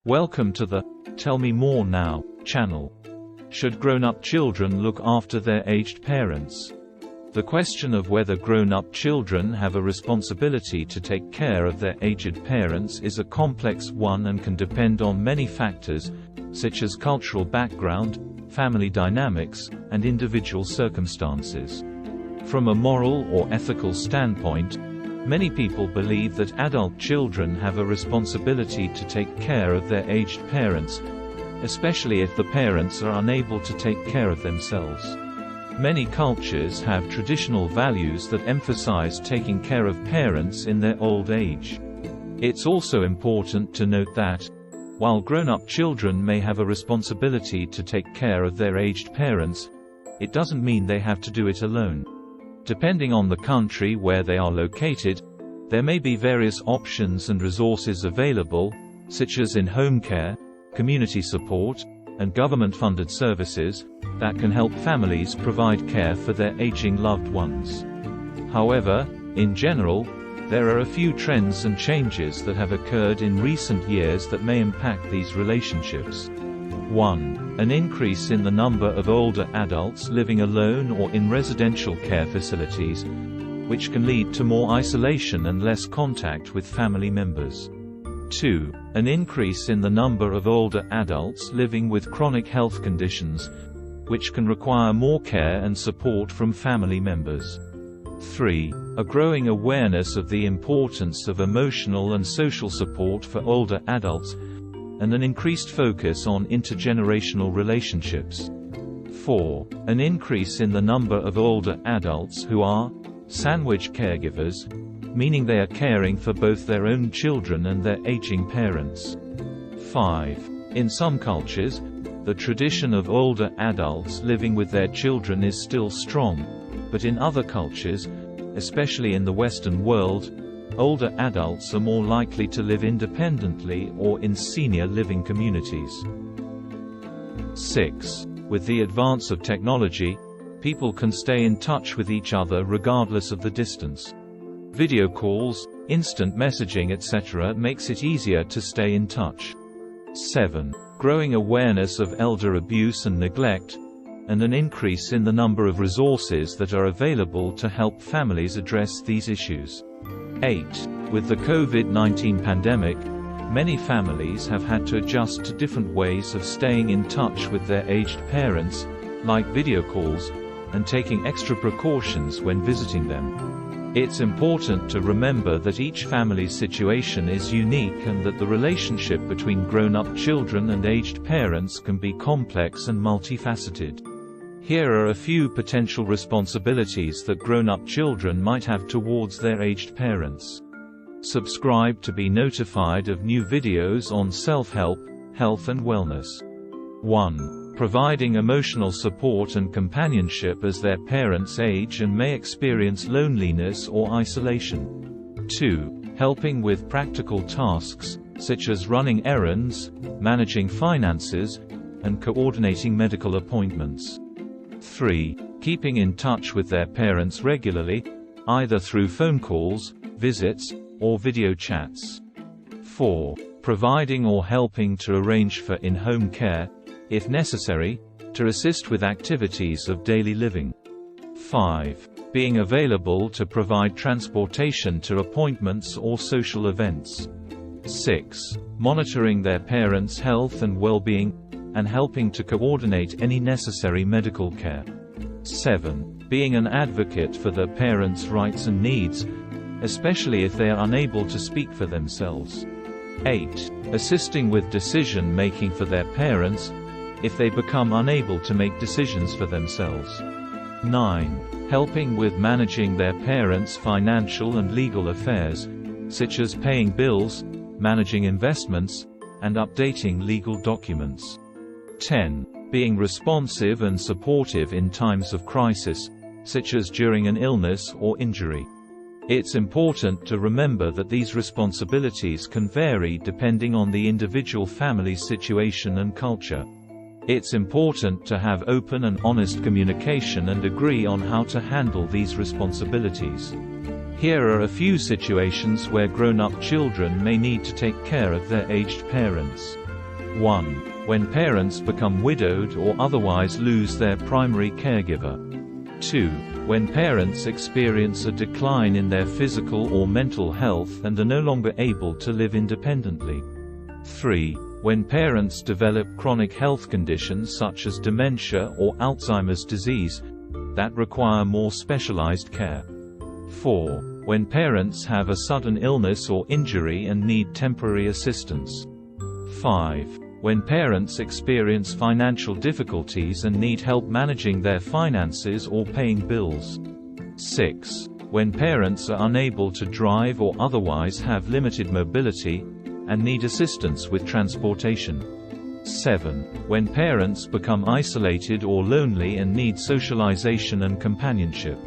Welcome to the Tell Me More Now channel. Should grown-up children look after their aged parents? The question of whether grown-up children have a responsibility to take care of their aged parents is a complex one and can depend on many factors, such as cultural background, family dynamics, and individual circumstances. From a moral or ethical standpoint, many people believe that adult children have a responsibility to take care of their aged parents, especially if the parents are unable to take care of themselves. Many cultures have traditional values that emphasize taking care of parents in their old age. It's also important to note that, while grown-up children may have a responsibility to take care of their aged parents, it doesn't mean they have to do it alone. Depending on the country where they are located, there may be various options and resources available, such as in-home care, community support, and government-funded services, that can help families provide care for their aging loved ones. However, in general, there are a few trends and changes that have occurred in recent years that may impact these relationships. 1. An increase in the number of older adults living alone or in residential care facilities, which can lead to more isolation and less contact with family members. 2. An increase in the number of older adults living with chronic health conditions, which can require more care and support from family members. 3. A growing awareness of the importance of emotional and social support for older adults, and an increased focus on intergenerational relationships. 4. An increase in the number of older adults who are sandwich caregivers, meaning they are caring for both their own children and their aging parents. 5. In some cultures, the tradition of older adults living with their children is still strong, but in other cultures, especially in the Western world, older adults are more likely to live independently or in senior living communities. 6. With the advance of technology, people can stay in touch with each other regardless of the distance. Video calls, instant messaging etc. makes it easier to stay in touch. 7. Growing awareness of elder abuse and neglect, and an increase in the number of resources that are available to help families address these issues. 8. With the COVID-19 pandemic, many families have had to adjust to different ways of staying in touch with their aged parents, like video calls, and taking extra precautions when visiting them. It's important to remember that each family's situation is unique and that the relationship between grown-up children and aged parents can be complex and multifaceted. Here are a few potential responsibilities that grown-up children might have towards their aged parents. Subscribe to be notified of new videos on self-help, health and wellness. 1. Providing emotional support and companionship as their parents age and may experience loneliness or isolation. 2. Helping with practical tasks, such as running errands, managing finances, and coordinating medical appointments. 3. Keeping in touch with their parents regularly, either through phone calls, visits, or video chats. 4. Providing or helping to arrange for in-home care, if necessary, to assist with activities of daily living. 5. Being available to provide transportation to appointments or social events. 6. Monitoring their parents' health and well-being, and helping to coordinate any necessary medical care. 7. Being an advocate for their parents' rights and needs, especially if they are unable to speak for themselves. 8. Assisting with decision-making for their parents, if they become unable to make decisions for themselves. 9. Helping with managing their parents' financial and legal affairs, such as paying bills, managing investments, and updating legal documents. 10. Being responsive and supportive in times of crisis, such as during an illness or injury. It's important to remember that these responsibilities can vary depending on the individual family's situation and culture. It's important to have open and honest communication and agree on how to handle these responsibilities. Here are a few situations where grown-up children may need to take care of their aged parents. 1. When parents become widowed or otherwise lose their primary caregiver. 2. When parents experience a decline in their physical or mental health and are no longer able to live independently. 3. When parents develop chronic health conditions such as dementia or Alzheimer's disease that require more specialized care. 4. When parents have a sudden illness or injury and need temporary assistance. 5. When parents experience financial difficulties and need help managing their finances or paying bills. 6. When parents are unable to drive or otherwise have limited mobility, and need assistance with transportation. 7. When parents become isolated or lonely and need socialization and companionship.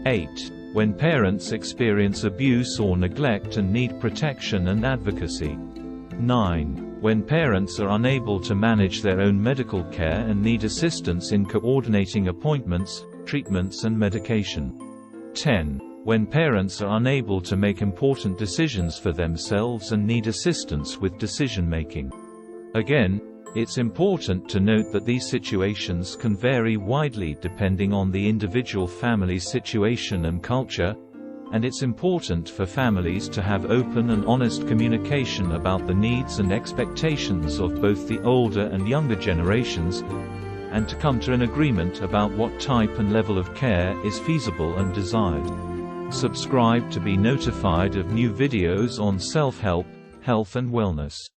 8. When parents experience abuse or neglect and need protection and advocacy. 9. When parents are unable to manage their own medical care and need assistance in coordinating appointments, treatments and medication. 10. When parents are unable to make important decisions for themselves and need assistance with decision-making. Again, it's important to note that these situations can vary widely depending on the individual family's situation and culture, and it's important for families to have open and honest communication about the needs and expectations of both the older and younger generations, and to come to an agreement about what type and level of care is feasible and desired. Subscribe to be notified of new videos on self-help, health and wellness.